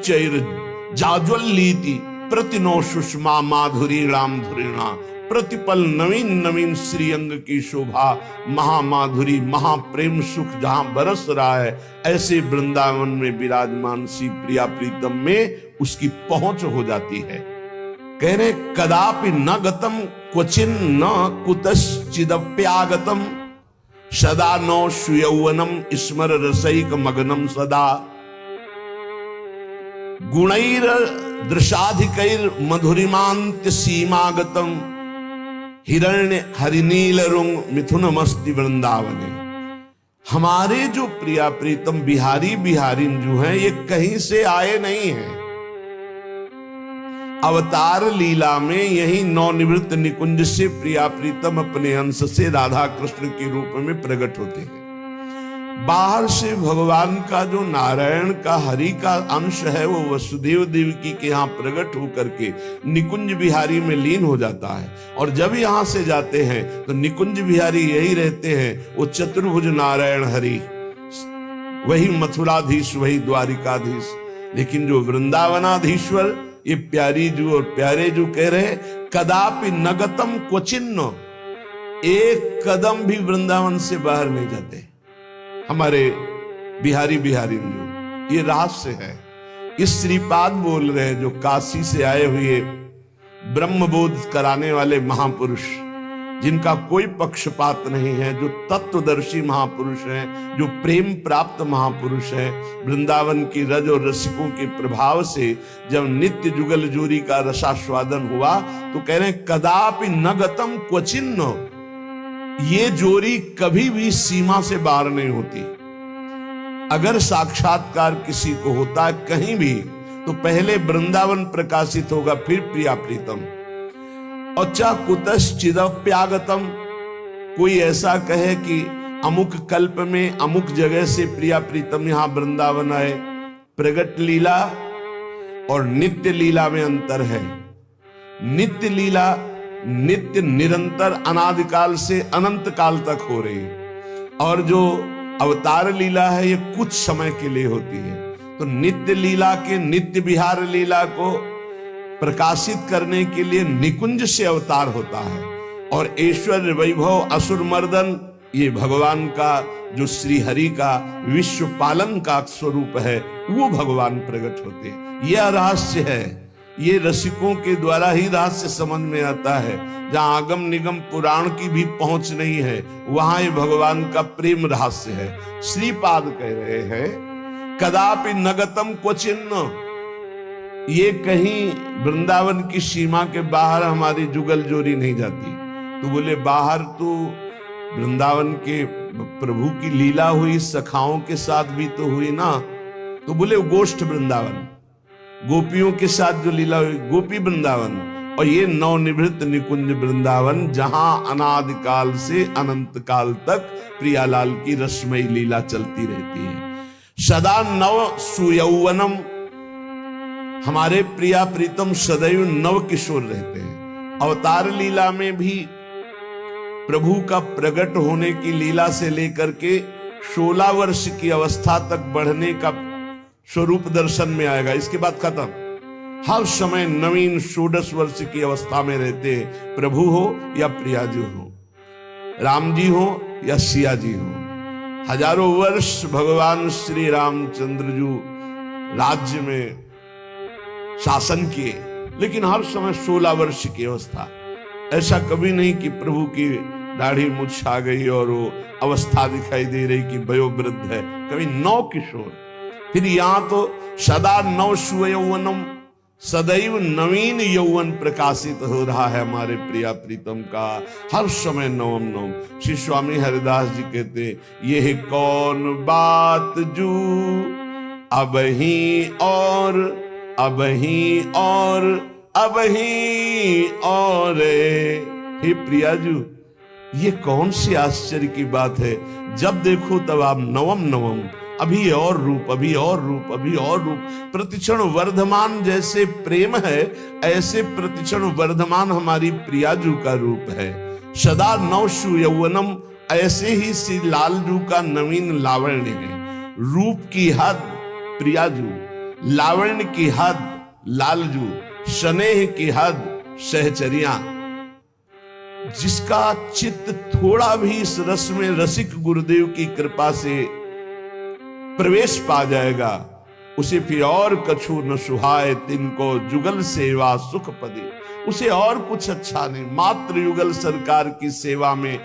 उच्चैर जाज्वल्लीति प्रतिनो सुषमा माधुरीणाम धुरीणा। प्रतिपल नवीन नवीन श्रीअंग की शोभा, महामाधुरी महाप्रेम सुख जहां बरस रहा है, ऐसे वृंदावन में विराजमान श्री प्रिया प्रीतम में उसकी पहुंच हो जाती है। कह रहे कदापि न गतम क्वचिन न कुतश्चिदप्यागतम सदा नो सुयौवनम स्मर रसैक मग्नम सदा गुणैर दृशाधिकैर मधुरिमांत्य सीमागतम हिरण्य हरिनील रुंग मिथुन मस्ति वृंदावने। हमारे जो प्रिया प्रीतम बिहारी बिहारिन जो हैं ये कहीं से आए नहीं हैं। अवतार लीला में यही नवनिवृत्त निकुंज से प्रिया प्रीतम अपने अंश से राधा कृष्ण के रूप में प्रकट होते हैं। बाहर से भगवान का जो नारायण का हरि का अंश है वो वसुदेव देवकी के यहाँ प्रकट होकर के निकुंज बिहारी में लीन हो जाता है। और जब यहाँ से जाते हैं तो निकुंज बिहारी यही रहते हैं, वो चतुर्भुज नारायण हरि, वही मथुराधीश वही द्वारिकाधीश। लेकिन जो वृंदावनाधीश्वर ये प्यारी जू और प्यारे जू कह रहे कदापि नगतम क्वचिन्न, एक कदम भी वृंदावन से बाहर नहीं जाते हमारे बिहारी बिहारी जो। ये रहस्य है। इस श्रीपाद बोल रहे हैं जो काशी से आए हुए ब्रह्मबोध कराने वाले महापुरुष, जिनका कोई पक्षपात नहीं है, जो तत्वदर्शी महापुरुष हैं, जो प्रेम प्राप्त महापुरुष हैं। वृंदावन की रज और रसिकों के प्रभाव से जब नित्य जुगल जोरी का रसास्वादन हुआ तो कह रहे हैं कदापि न गतम क्वचिन्न, ये जोरी कभी भी सीमा से बाहर नहीं होती। अगर साक्षात्कार किसी को होता है कहीं भी तो पहले वृंदावन प्रकाशित होगा, फिर प्रिया प्रीतम। अच्छा कुतश्चिदप्यागतम, कोई ऐसा कहे कि अमुक कल्प में अमुक जगह से प्रिया प्रीतम यहां वृंदावन आए। प्रगट लीला और नित्य लीला में अंतर है। नित्य लीला नित्य निरंतर अनादिकाल से अनंत काल तक हो रही है, और जो अवतार लीला है ये कुछ समय के लिए होती है। तो नित्य लीला के नित्य विहार लीला को प्रकाशित करने के लिए निकुंज से अवतार होता है। और ऐश्वर्य वैभव असुर मर्दन ये भगवान का जो श्री हरि का विश्व पालन का स्वरूप है वो भगवान प्रकट होते हैं। यह रहस्य है। ये रसिकों के द्वारा ही रहस्य समझ में आता है। जहां आगम निगम पुराण की भी पहुंच नहीं है वहां ये भगवान का प्रेम रहस्य है। श्रीपाद कह रहे हैं कदापि नगतम क्वचिन्न, ये कहीं वृंदावन की सीमा के बाहर हमारी जुगल जोरी नहीं जाती। तो बोले बाहर तो वृंदावन के प्रभु की लीला हुई, सखाओं के साथ भी तो हुई ना। तो बोले गोष्ठ वृंदावन, गोपियों के साथ जो लीला हुई गोपी वृंदावन, और ये नवनिवृत्त निकुंज वृंदावन जहां अनादिकाल से अनंत काल तक प्रियालाल की रसमयी लीला चलती रहती है। सदा नव सुयौवनम, हमारे प्रिया प्रीतम सदैव नव किशोर रहते हैं। अवतार लीला में भी प्रभु का प्रकट होने की लीला से लेकर के 16 वर्ष की अवस्था तक बढ़ने का स्वरूप दर्शन में आएगा। इसके बाद खत्म। हर समय नवीन 16 वर्ष की अवस्था में रहते हैं, प्रभु हो या प्रियाजू हो, राम जी हो या सिया जी हो। हजारों वर्ष भगवान श्री रामचंद्र जी राज्य में शासन किए, लेकिन हर समय 16 वर्ष की अवस्था। ऐसा कभी नहीं कि प्रभु की दाढ़ी मूछ आ गई और वो अवस्था दिखाई दे रही कि वयोवृद्ध है। कभी नौ किशोर। फिर यहां तो सदा नव सुयौवनम, सदैव नवीन यौवन प्रकाशित हो रहा है हमारे प्रिया प्रीतम का, हर समय नवम नवम। श्री स्वामी हरिदास जी कहते ये कौन बात जू अब ही और अब ही और अब ही और। हे प्रियाजू ये कौन सी आश्चर्य की बात है, जब देखो तब आप नवम नवम, अभी और रूप अभी और रूप अभी और रूप, प्रतिक्षण वर्धमान। जैसे प्रेम है ऐसे प्रतिक्षण वर्धमान हमारी प्रियाजू का रूप है। सदा नव सुयौवनम, ऐसे ही श्री लालजू का नवीन लावण्य है। रूप की हद प्रियाजू, लावण्य की हद लालजू, स्नेह की हद सहचरिया। जिसका चित्त थोड़ा भी इस रस में रसिक गुरुदेव की कृपा से प्रवेश पा जाएगा, उसे फिर और कछु न सुहाए तिनको जुगल सेवा सुख पदे। उसे और कुछ अच्छा नहीं, मात्र युगल सरकार की सेवा में